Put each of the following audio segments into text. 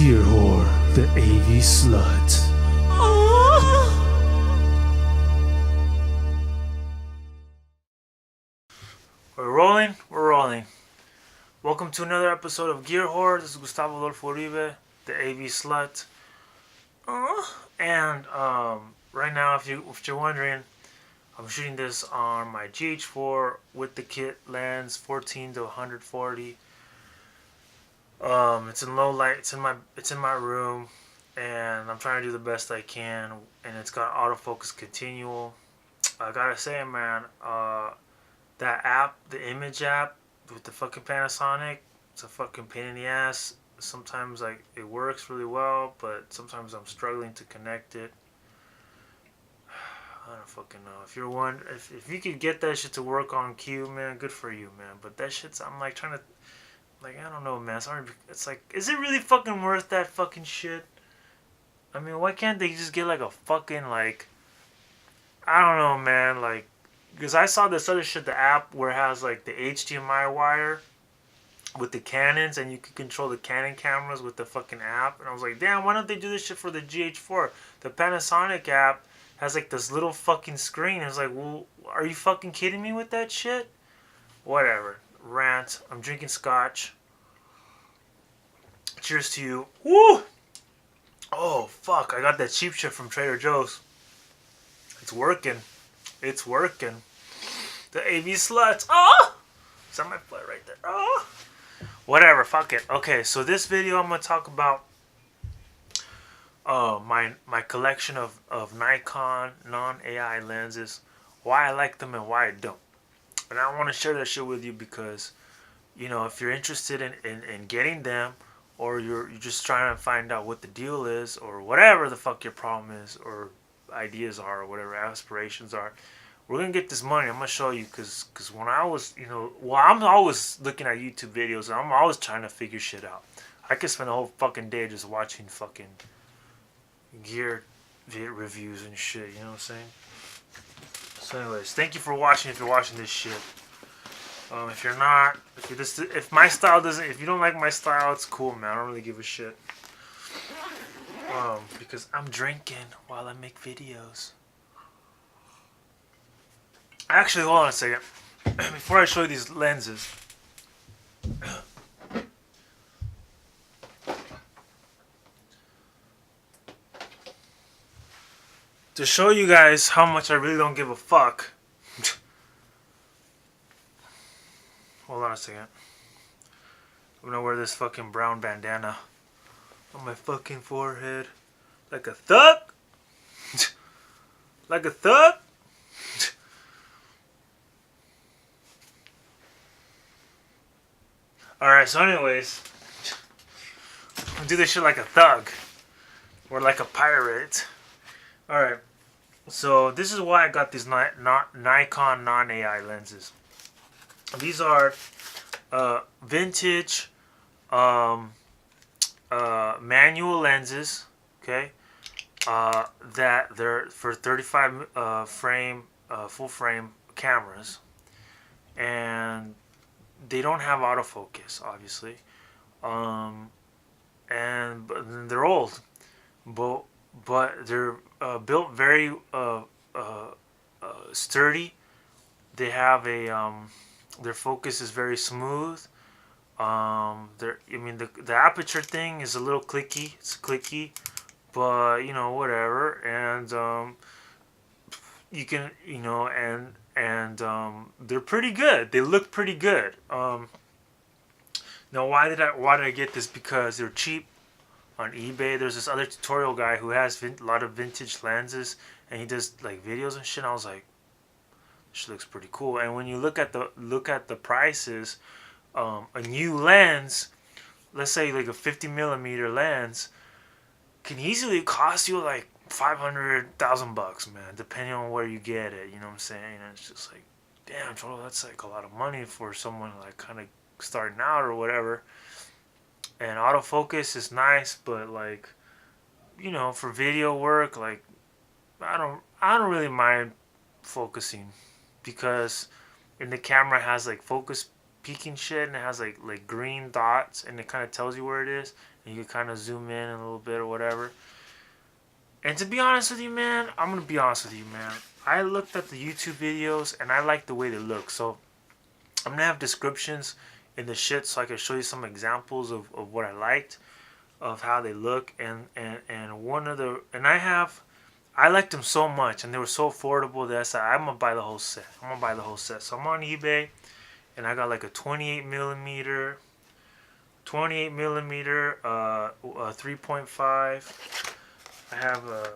Gear whore, the AV slut. We're rolling, we're rolling. Welcome to another episode of Gear Whore. This is Gustavo Adolfo Uribe, the AV slut. And right now, if you're wondering, I'm shooting this on my GH4 with the kit lens, 14 to 140. It's in low light. It's in my room, and I'm trying to do the best I can. And it's got autofocus continual. I gotta say, man, that app, the image app with the fucking Panasonic, it's a fucking pain in the ass. Sometimes like it works really well, but sometimes I'm struggling to connect it. I don't fucking know. If you're one, if you could get that shit to work on cue, man, good for you, man. But that shit's, I'm like trying to, like, I don't know, man. It's like, is it really fucking worth that fucking shit? I mean, why can't they just get like a fucking, like, I don't know, man, like, because I saw this other shit, the app where it has like the HDMI wire with the Canons, and you can control the Canon cameras with the fucking app. And I was like, damn, why don't they do this shit for the GH4? The Panasonic app has like this little fucking screen. It's like, well, are you fucking kidding me with that shit? Whatever. Rant. I'm drinking scotch. Cheers to you. Woo! Oh, fuck. I got that cheap shit from Trader Joe's. It's working. It's working. The AV sluts. Oh! Is that my foot right there? Oh! Whatever. Fuck it. Okay, so this video I'm going to talk about my collection of Nikon non-AI lenses. Why I like them and why I don't. And I want to share that shit with you because, you know, if you're interested in getting them, or you're just trying to find out what the deal is, or whatever the fuck your problem is, or ideas are, or whatever aspirations are, we're gonna get this money. I'm gonna show you, because when I was, you know, well, I'm always looking at YouTube videos, and I'm always trying to figure shit out. I could spend a whole fucking day just watching fucking gear reviews and shit, you know what I'm saying? So anyways, thank you for watching. If you're watching this shit, if you're not, if my style doesn't, if you don't like my style, it's cool, man. I don't really give a shit. Because I'm drinking while I make videos. Actually, hold on a second. Before I show you these lenses, to show you guys how much I really don't give a fuck. Hold on a second. I'm gonna wear this fucking brown bandana on my fucking forehead. Like a thug? Like a thug? Alright, so anyways, I'll do this shit like a thug. Or like a pirate. Alright, so this is why I got these Nikon non-AI lenses. These are vintage manual lenses, okay? That they're for 35 frame, full frame cameras, and they don't have autofocus, obviously, and they're old, but they're built very sturdy. They have a their focus is very smooth. The aperture thing is a little clicky. It's clicky, but you know, whatever. And you can, you know, and they're pretty good. They look pretty good. Now, why did I get this? Because they're cheap on eBay. There's this other tutorial guy who has a lot of vintage lenses, and he does like videos and shit. And I was like, this looks pretty cool. And when you look at the prices, a new lens, let's say like a 50mm lens, can easily cost you like $500,000, man, depending on where you get it. You know what I'm saying? And it's just like, damn, Cholo, that's like a lot of money for someone like kind of starting out or whatever. And autofocus is nice, but like, you know, for video work, like, I don't really mind focusing, because in the camera has like focus peeking shit, and it has like green dots, and it kind of tells you where it is, and you can kind of zoom in a little bit or whatever. And to be honest with you, man, I'm gonna be honest with you, man. I looked at the YouTube videos, and I like the way they look. So I'm gonna have descriptions in the shit, so I can show you some examples of what I liked, of how they look, and one of the and I liked them so much, and they were so affordable that I said I'm gonna buy the whole set. I'm gonna buy the whole set. So I'm on eBay, and I got like a 28 millimeter, 3.5. I have a.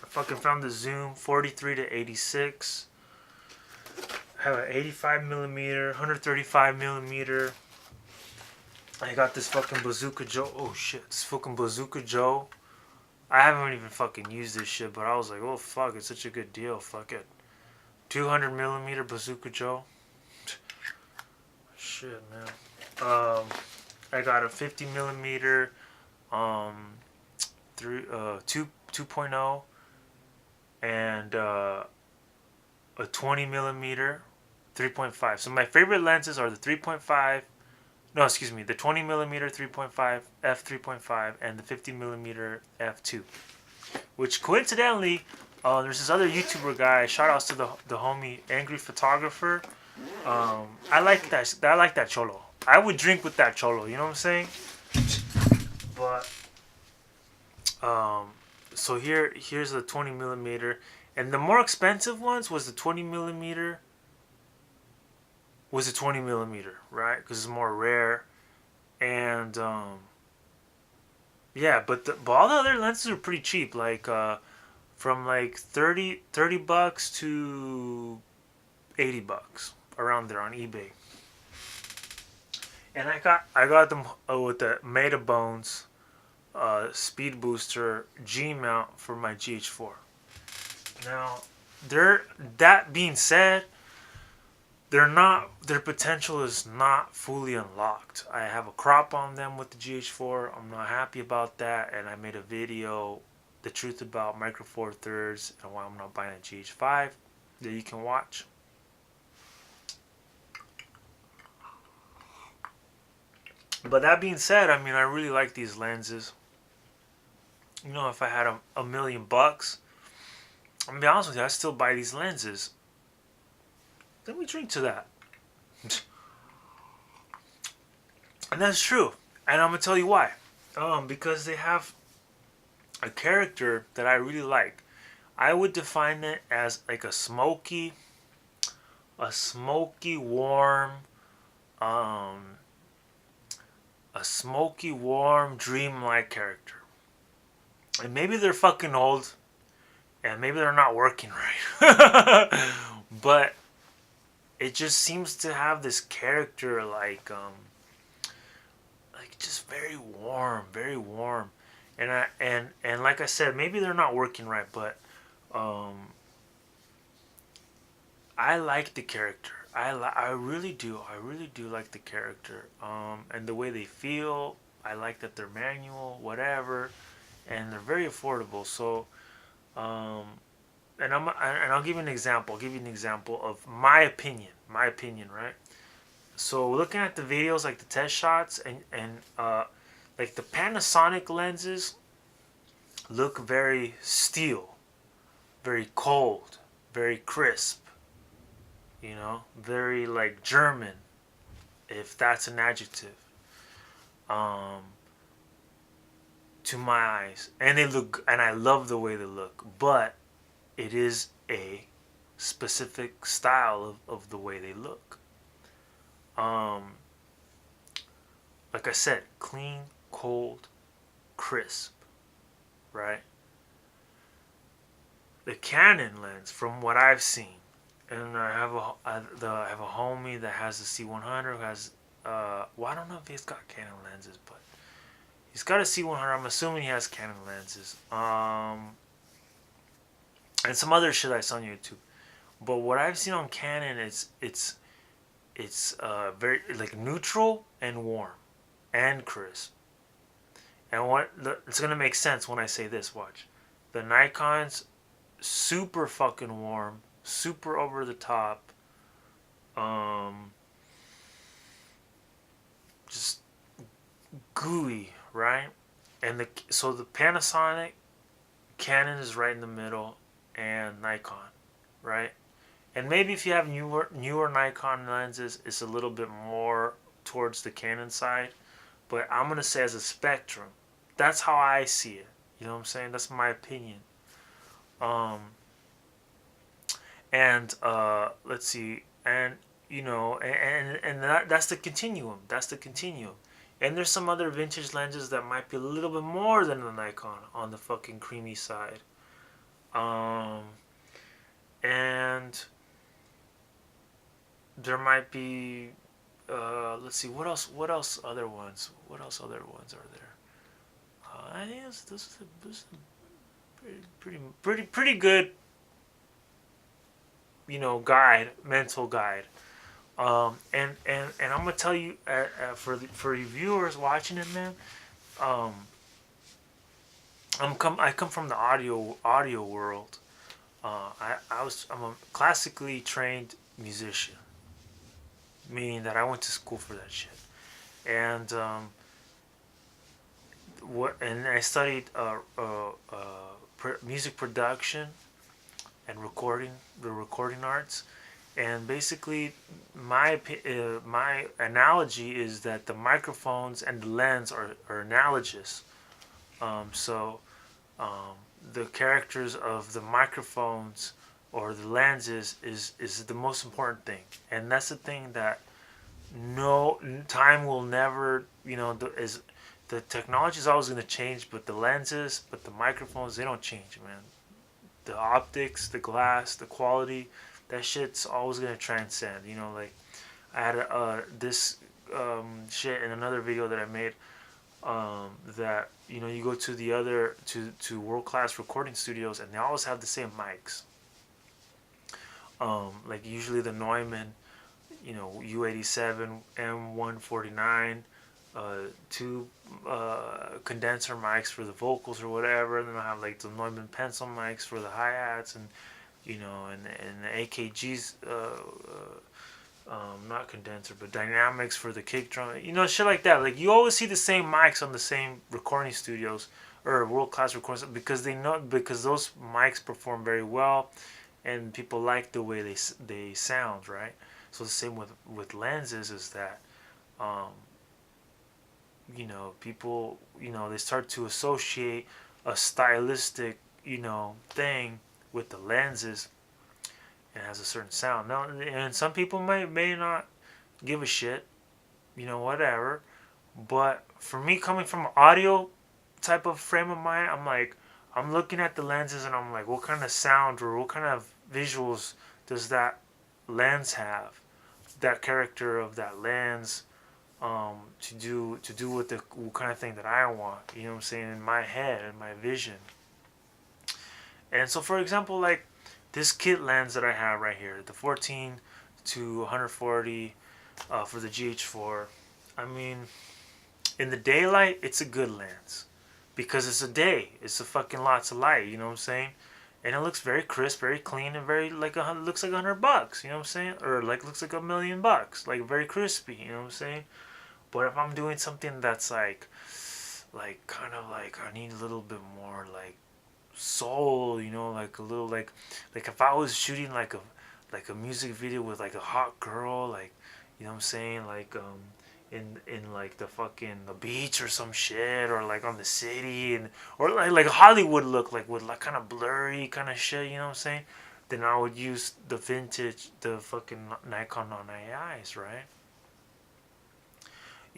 I fucking found the zoom 43 to 86. I have an 85 millimeter, 135 millimeter. I got this fucking Bazooka Joe. Oh shit, this fucking Bazooka Joe. I haven't even fucking used this shit, but I was like, oh fuck, it's such a good deal. Fuck it. 200 millimeter Bazooka Joe. Shit, man. I got a 50 millimeter, 2.0, and a 20 millimeter, 3.5. So my favorite lenses are the 3.5. No, excuse me, the 20 millimeter 3.5 f3.5 and the 50 millimeter f2, which coincidentally, there's this other YouTuber guy. Shout outs to the homie Angry Photographer. I like that. I like that Cholo. I would drink with that Cholo. You know what I'm saying? But so here's the 20 millimeter, and the more expensive ones was the 20 millimeter. Was a 20 millimeter, right? Because it's more rare, and yeah. But all the other lenses are pretty cheap, like from like 30 bucks to 80 bucks, around there on eBay. And I got them with the Meta Bones speed booster G mount for my GH4. Now, that being said, their potential is not fully unlocked. I have a crop on them with the GH4. I'm not happy about that, and I made a video, the truth about micro four thirds and why I'm not buying a GH5, that you can watch. But that being said, I mean, I really like these lenses. You know, if I had a million bucks, I'm gonna be honest with you, I'd still buy these lenses. Let me drink to that. And that's true. And I'm going to tell you why. Because they have a character that I really like. I would define it as like a smoky, warm, dreamlike character. And maybe they're fucking old, and maybe they're not working right. But it just seems to have this character like just very warm, and like I said, maybe they're not working right, but I like the character. I really do like the character, and the way they feel. I like that they're manual, whatever, and they're very affordable. So and I'll give you an example. I'll give you an example of my opinion. Right? So looking at the videos, like the test shots, and like the Panasonic lenses look very steel, very cold, very crisp. You know, very like German, if that's an adjective. To my eyes, and they look, and I love the way they look, but it is a specific style of the way they look. Like I said, clean, cold, crisp, right? The Canon lens, from what I've seen, and I have a homie that has the C100, who has well, I don't know if he's got Canon lenses, but he's got a C100. I'm assuming he has Canon lenses. And some other shit I saw on YouTube. But what I've seen on Canon is it's very like neutral and warm and crisp. And it's gonna make sense when I say this. Watch, the Nikon's super fucking warm, super over the top. gooey, right? And so the Panasonic, Canon is right in the middle, and Nikon, right? And maybe if you have newer Nikon lenses, it's a little bit more towards the Canon side. But I'm gonna say as a spectrum, that's how I see it. You know what I'm saying? That's my opinion. Um, and let's see, and that's the continuum. That's the continuum. And there's some other vintage lenses that might be a little bit more than the Nikon on the fucking creamy side. Um, and there might be let's see, what else other ones are there? I think this is a pretty good, mental guide. And I'm gonna tell you, for you viewers watching it, man. um I come from the audio world. I'm a classically trained musician, meaning that I went to school for that shit. And I studied music production and the recording arts. And basically, my analogy is that the microphones and the lens are analogous. So the characters of the microphones or the lenses is the most important thing, and that's the thing that no time will never, the technology is always going to change, but the microphones, they don't change, man. The optics, the glass, the quality, that shit's always going to transcend. Like I had this shit in another video that I made, that you go to the other to world class recording studios, and they always have the same mics. Like usually the Neumann, U87, M149, two condenser mics for the vocals or whatever. And then I have like the Neumann pencil mics for the hi hats, and and the AKGs. Not condenser, but dynamics for the kick drum. Shit like that. Like you always see the same mics on the same recording studios or world class recordings, because those mics perform very well, and people like the way they sound, right? So the same with lenses is that, people, they start to associate a stylistic, thing with the lenses, and has a certain sound. Now, and some people may not give a shit, whatever. But for me, coming from an audio type of frame of mind, I'm looking at the lenses, and I'm like, what kind of sound or what kind of visuals does that lens have? That character of that lens, to do with the what kind of thing that I want. You know what I'm saying? In my head, in my vision. And so, for example, like this kit lens that I have right here, the 14 to 140 for the GH4. I mean, in the daylight, it's a good lens because it's a day. It's a fucking lots of light. You know what I'm saying? And it looks very crisp, very clean, and very looks like $100. You know what I'm saying? Or like looks like $1 million. Like very crispy. You know what I'm saying? But if I'm doing something that's like kind of like I need a little bit more like soul, like a little like if I was shooting like a music video with like a hot girl, like, what I'm saying, like in like the beach or some shit, or like on the city, and or like Hollywood look, like with like kind of blurry kind of shit, you know what I'm saying? Then I would use the fucking Nikon on AIs, right?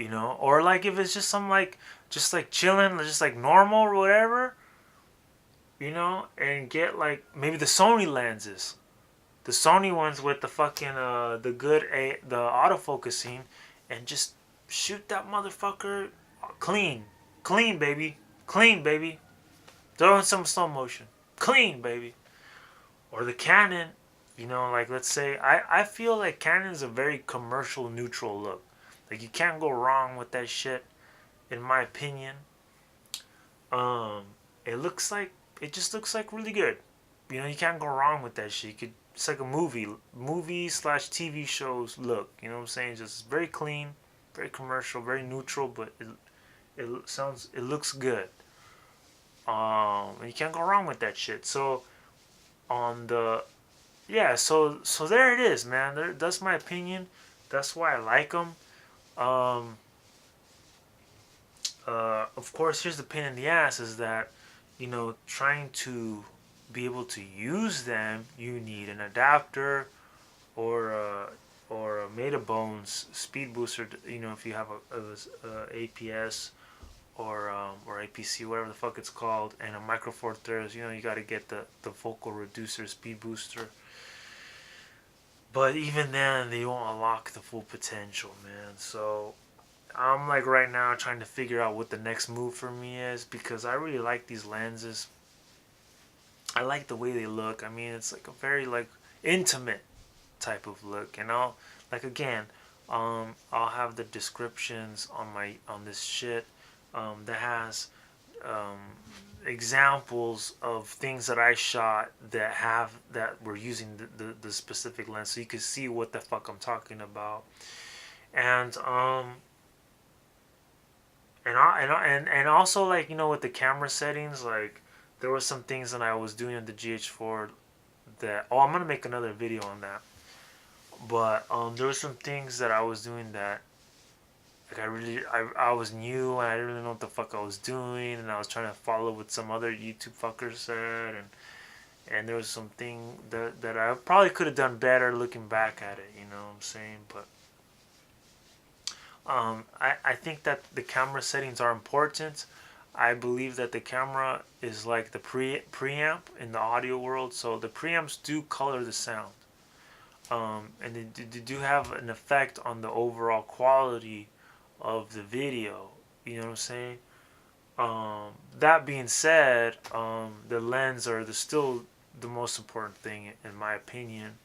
Or like if it's just some just like chilling, just like normal or whatever, and get like maybe the Sony lenses, the Sony ones with the fucking the autofocusing, and just shoot that motherfucker clean, clean baby, throw in some slow motion, clean baby. Or the Canon, like let's say I feel like Canon's a very commercial neutral look. Like you can't go wrong with that shit, in my opinion. Um, it just looks like really good. You can't go wrong with that shit. It's like a movie slash TV shows look. You know what I'm saying? Just very clean, very commercial, very neutral, but it looks good. You can't go wrong with that shit. So on the yeah, so there it is, man. That's my opinion. That's why I like them. Um, of course, here's the pain in the ass is that, trying to be able to use them, you need an adapter or a Meta Bones speed booster. If you have a APS or APC, whatever the fuck it's called, and a Micro Four Thirds. You got to get the focal reducer speed booster. But even then, they won't unlock the full potential, man. So I'm like right now trying to figure out what the next move for me is because I really like these lenses. I like the way they look. I mean, it's like a very like intimate type of look, and I'll have the descriptions on this shit that has um, examples of things that I shot that were using the specific lens, so you can see what the fuck I'm talking about. And and also like with the camera settings, like there were some things that I was doing on the GH4 that I'm gonna make another video on that. But there were some things that I was doing that like I was new and I didn't really know what the fuck I was doing, and I was trying to follow what some other YouTube fucker said, and there was something that I probably could have done better looking back at it. You know what I'm saying? But I think that the camera settings are important. I believe that the camera is like the preamp in the audio world, so the preamps do color the sound, and they do have an effect on the overall quality of the video. You know what I'm saying? That being said, the lens are still the most important thing in my opinion,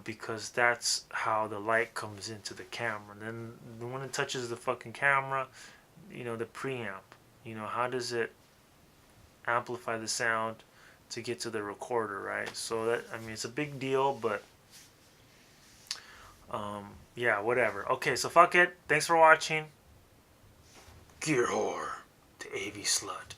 because that's how the light comes into the camera. And then when it touches the fucking camera, the preamp, how does it amplify the sound to get to the recorder, right? So it's a big deal, but yeah, whatever. Okay, so fuck it. Thanks for watching. Gear whore to AV slut.